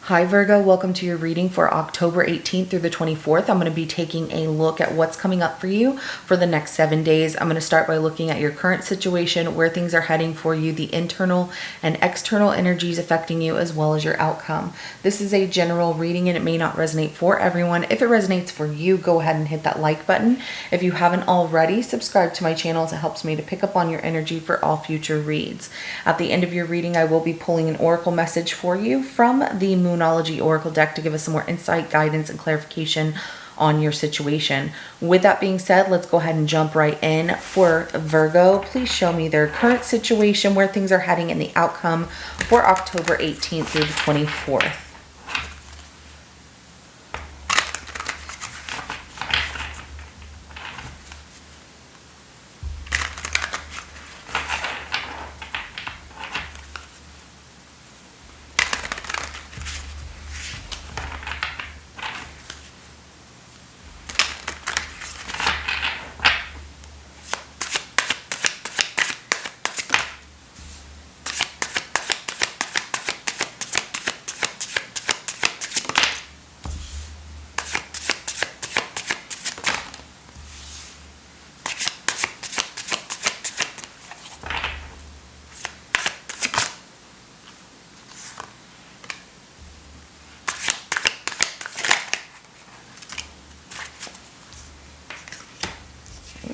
Hi Virgo, welcome to your reading for October 18th through the 24th. I'm going to be taking a look at what's coming up for you for the next 7 days. I'm going to start by looking at your current situation, where things are heading for you, the internal and external energies affecting you, as well as your outcome. This is a general reading and it may not resonate for everyone. If it resonates for you, go ahead and hit that like button. If you haven't already, subscribe to my channel as it helps me to pick up on your energy for all future reads. At the end of your reading, I will be pulling an oracle message for you from the Moonology Oracle deck to give us some more insight, guidance, and clarification on your situation. With that being said, let's go ahead and jump right in. For Virgo, please show me their current situation, where things are heading, and the outcome for October 18th through the 24th.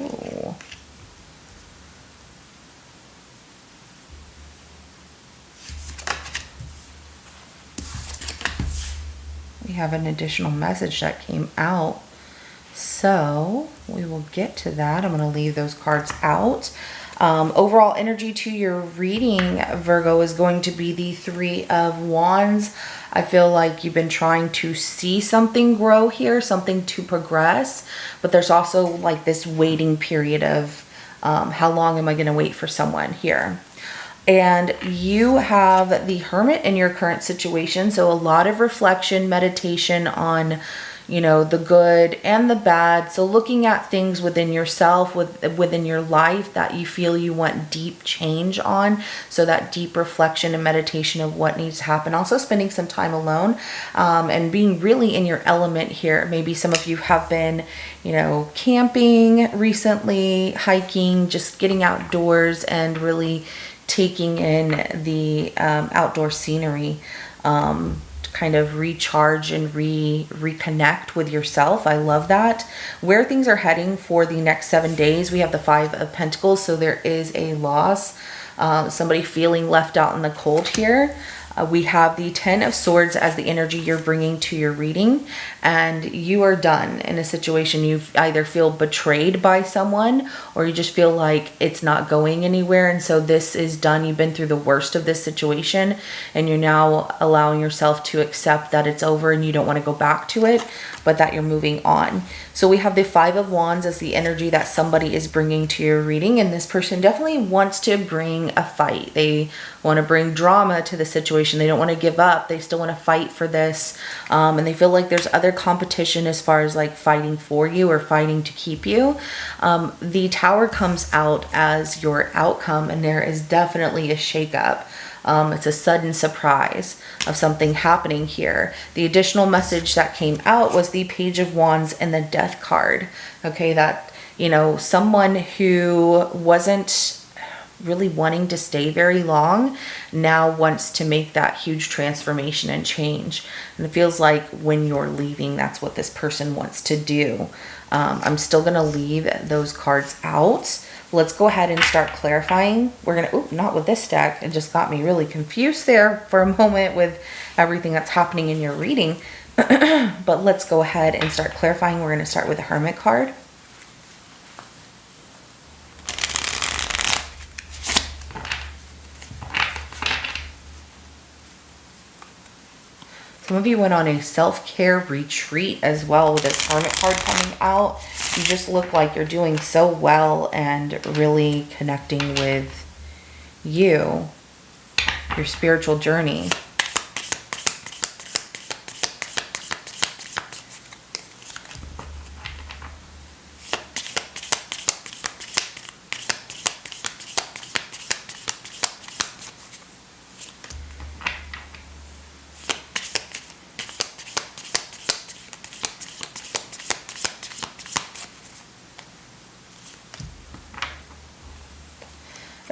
Ooh. We have an additional message that came out, so we will get to that. I'm going to leave those cards out. Overall energy to your reading, Virgo, is going to be the Three of Wands. I feel like you've been trying to see something grow here, something to progress, but there's also like this waiting period of how long am I going to wait for someone here? And you have the Hermit in your current situation. So a lot of reflection, meditation on, the good and the bad. So looking at things within yourself, within your life that you feel you want deep change on. So that deep reflection and meditation of what needs to happen. Also spending some time alone and being really in your element here. Maybe some of you have been, camping recently, hiking, just getting outdoors and really taking in the outdoor scenery to kind of recharge and reconnect with yourself. I love that. Where things are heading for the next 7 days, we have the Five of Pentacles, so there is a loss, somebody feeling left out in the cold here. We have the Ten of Swords as the energy you're bringing to your reading, and you are done in a situation. You either feel betrayed by someone or you just feel like it's not going anywhere, and so this is done. You've been through the worst of this situation and you're now allowing yourself to accept that it's over and you don't want to go back to it, but that you're moving on. So we have the Five of Wands as the energy that somebody is bringing to your reading, and this person definitely wants to bring a fight. They want to bring drama to the situation. They don't want to give up. They still want to fight for this, and they feel like there's other competition as far as like fighting for you or fighting to keep you. The Tower comes out as your outcome, and there is definitely a shakeup. It's a sudden surprise of something happening here. The additional message that came out was the Page of Wands and the Death card. Okay, that, someone who wasn't really wanting to stay very long now wants to make that huge transformation and change. And it feels like when you're leaving, that's what this person wants to do. I'm still going to leave those cards out. Let's go ahead and start clarifying. We're going to, not with this deck. It just got me really confused there for a moment with everything that's happening in your reading. But let's go ahead and start clarifying. We're going to start with the Hermit card. Some of you went on a self-care retreat as well with this Hermit card coming out. You just look like you're doing so well and really connecting with you, your spiritual journey.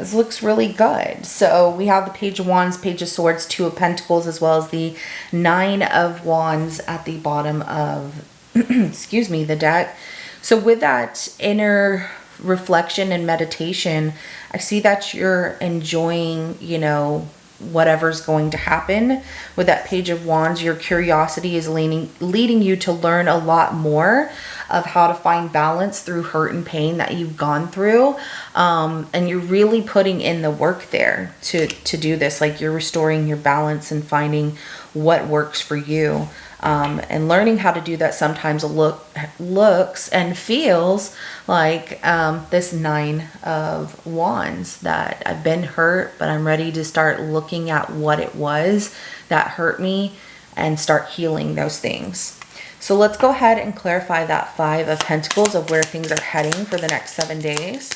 This looks really good. So we have the Page of Wands, Page of Swords, Two of Pentacles, as well as the Nine of Wands at the bottom of, excuse me, the deck. So with that inner reflection and meditation, I see that you're enjoying, you know, whatever's going to happen. With that Page of Wands, your curiosity is leading you to learn a lot more of how to find balance through hurt and pain that you've gone through. And you're really putting in the work there to do this. Like, you're restoring your balance and finding what works for you. And learning how to do that sometimes looks and feels like this Nine of Wands, that I've been hurt, but I'm ready to start looking at what it was that hurt me and start healing those things. So let's go ahead and clarify that Five of Pentacles of where things are heading for the next 7 days.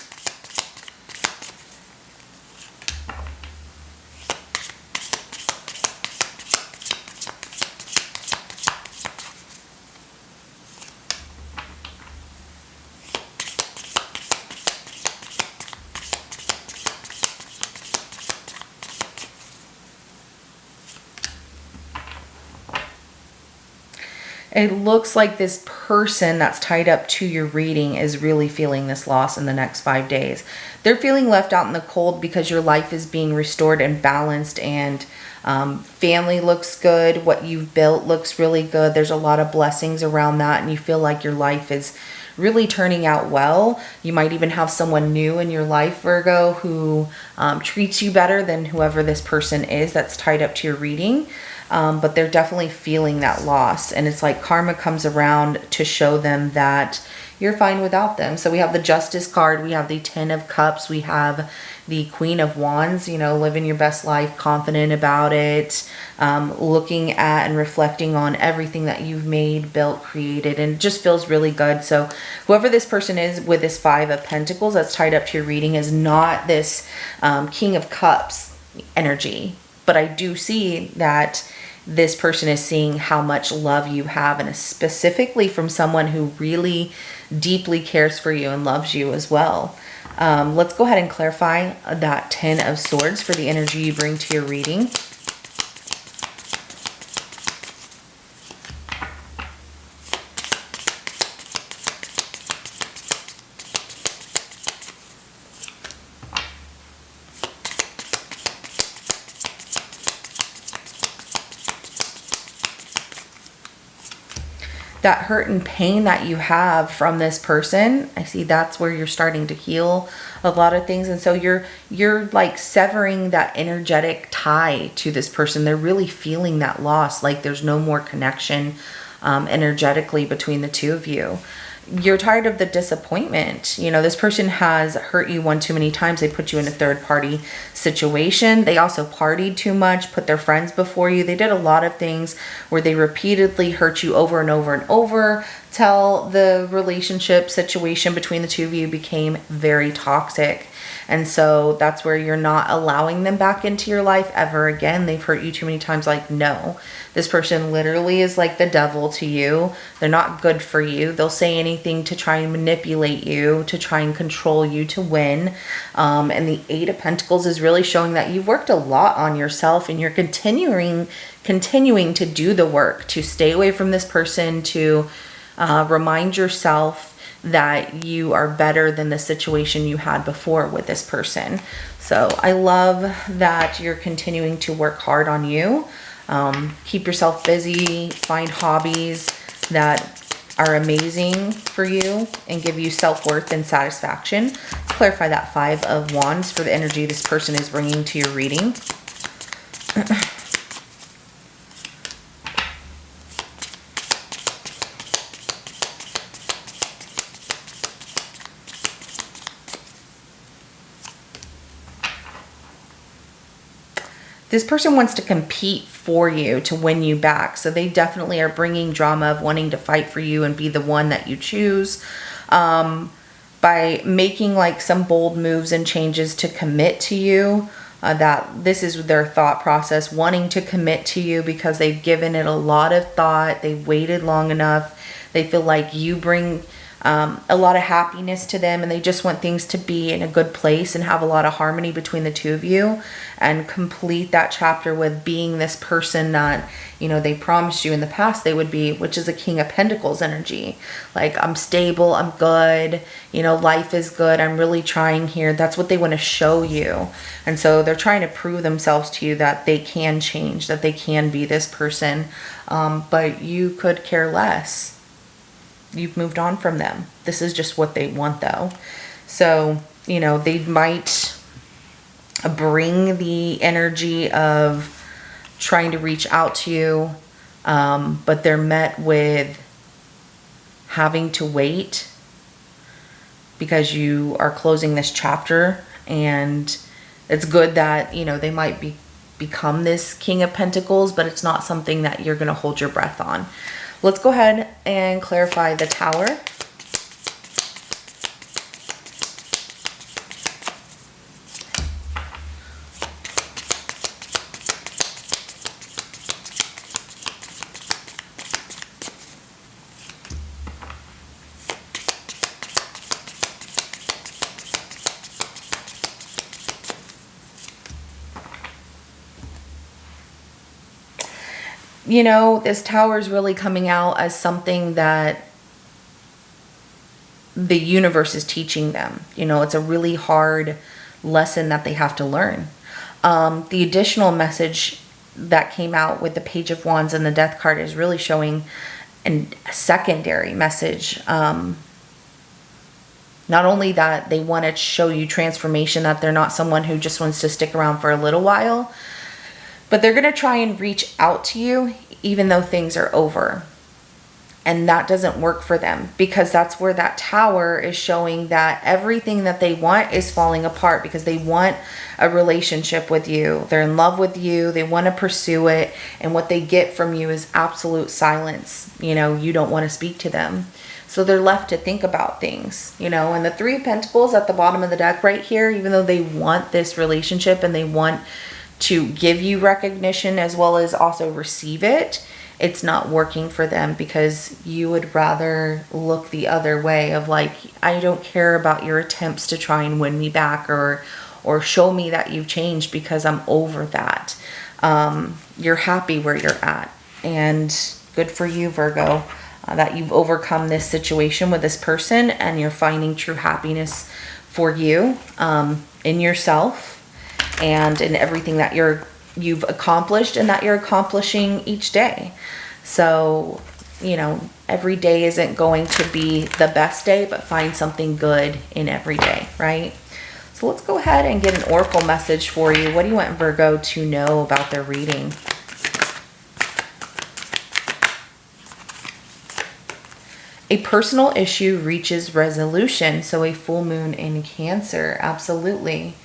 It looks like this person that's tied up to your reading is really feeling this loss in the next 5 days. They're feeling left out in the cold because your life is being restored and balanced, and family looks good. What you've built looks really good. There's a lot of blessings around that, and you feel like your life is really turning out well. You might even have someone new in your life, Virgo, who treats you better than whoever this person is that's tied up to your reading. But they're definitely feeling that loss. And it's like karma comes around to show them that you're fine without them. So we have the Justice card. We have the Ten of Cups. We have the Queen of Wands, you know, living your best life, confident about it, looking at and reflecting on everything that you've made, built, created, and it just feels really good. So whoever this person is with this Five of Pentacles that's tied up to your reading is not this King of Cups energy. But I do see that this person is seeing how much love you have, and specifically from someone who really deeply cares for you and loves you as well. Let's go ahead and clarify that Ten of Swords for the energy you bring to your reading. That hurt and pain that you have from this person, I see that's where you're starting to heal a lot of things. And so you're like severing that energetic tie to this person. They're really feeling that loss, like there's no more connection energetically between the two of you. You're tired of the disappointment. You know, this person has hurt you one too many times. They put you in a third party situation. They also partied too much, put their friends before you. They did a lot of things where they repeatedly hurt you over and over and over till the relationship situation between the two of you became very toxic. And so that's where you're not allowing them back into your life ever again. They've hurt you too many times. Like, no, this person literally is like the devil to you. They're not good for you. They'll say anything to try and manipulate you, to try and control you to win. And the Eight of Pentacles is really showing that you've worked a lot on yourself, and you're continuing to do the work to stay away from this person, to remind yourself that you are better than the situation you had before with this person. So I love that you're continuing to work hard on you. Keep yourself busy, find hobbies that are amazing for you and give you self-worth and satisfaction. Let's clarify that Five of Wands for the energy this person is bringing to your reading. This person wants to compete for you to win you back. So they definitely are bringing drama of wanting to fight for you and be the one that you choose. By making like some bold moves and changes to commit to you. That this is their thought process, wanting to commit to you because they've given it a lot of thought. They've waited long enough. They feel like you bring a lot of happiness to them, and they just want things to be in a good place and have a lot of harmony between the two of you, and complete that chapter with being this person that, you know, they promised you in the past they would be, which is a King of Pentacles energy. Like, I'm stable, I'm good, you know, life is good, I'm really trying here. That's what they want to show you. And so they're trying to prove themselves to you that they can change, that they can be this person. But you could care less. You've moved on from them. This is just what they want, though. So, you know, they might bring the energy of trying to reach out to you, but they're met with having to wait because you are closing this chapter. And it's good that, you know, they might become this King of Pentacles, but it's not something that you're going to hold your breath on. Let's go ahead and clarify the Tower. You know, this Tower is really coming out as something that the universe is teaching them. You know, it's a really hard lesson that they have to learn. The additional message that came out with the Page of Wands and the Death card is really showing a secondary message. Not only that they want to show you transformation, that they're not someone who just wants to stick around for a little while, but they're going to try and reach out to you even though things are over. And that doesn't work for them, because that's where that Tower is showing that everything that they want is falling apart, because they want a relationship with you. They're in love with you. They want to pursue it. And what they get from you is absolute silence. You know, you don't want to speak to them. So they're left to think about things, you know. And the Three of Pentacles at the bottom of the deck right here, even though they want this relationship and they want to give you recognition as well as also receive it, it's not working for them, because you would rather look the other way of like, I don't care about your attempts to try and win me back or show me that you've changed, because I'm over that. You're happy where you're at, and good for you, Virgo, that you've overcome this situation with this person, and you're finding true happiness for you, in yourself, and in everything that you've accomplished and that you're accomplishing each day. So, you know, every day isn't going to be the best day, but find something good in every day, right? So let's go ahead and get an oracle message for you. What do you want Virgo to know about their reading? A personal issue reaches resolution. So a full moon in Cancer, absolutely.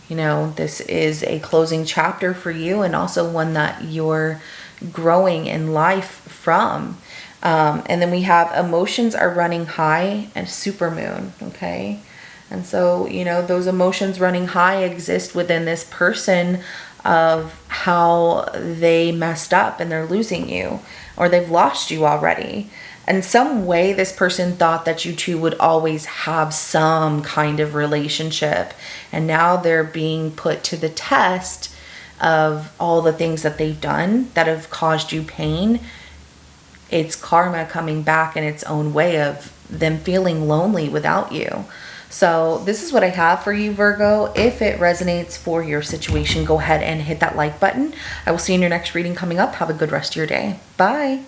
You know, this is a closing chapter for you, and also one that you're growing in life from. And then we have emotions are running high and super moon, okay? And so, you know, those emotions running high exist within this person of how they messed up and they're losing you, or they've lost you already. In some way, this person thought that you two would always have some kind of relationship. And now they're being put to the test of all the things that they've done that have caused you pain. It's karma coming back in its own way of them feeling lonely without you. So this is what I have for you, Virgo. If it resonates for your situation, go ahead and hit that like button. I will see you in your next reading coming up. Have a good rest of your day. Bye.